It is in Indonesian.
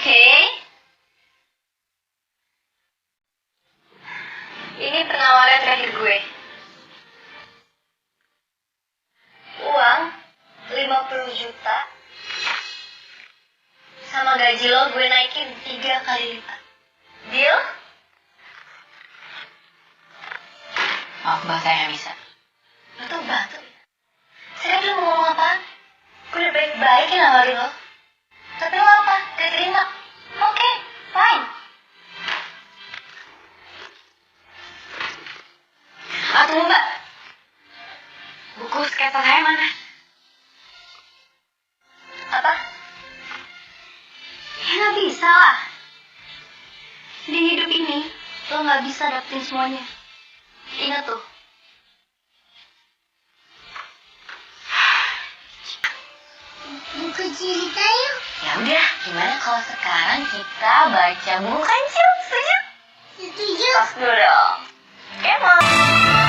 Oke. Ini penawaran terakhir gue. Uang 50 juta sama gaji lo gue naikin 3 kali lipat. Deal? Maaf mbak, saya nggak bisa. Lo tuh batu ya? Sekarang lo mau ngomong apaan? Gue udah baik-baikin nawarin lo. Tapi lo apa? Gak terima? Oke, fine. Tunggu mbak. Buku sketsa saya mana? Apa? Ya nggak bisa lah. Di hidup ini, lo nggak bisa dapetin semuanya. Ingat tuh. Buku cerita yuk. Ya udah, gimana kalau sekarang kita baca buku kancil? Setuju? Setuju. Tos dulu dong. Come on.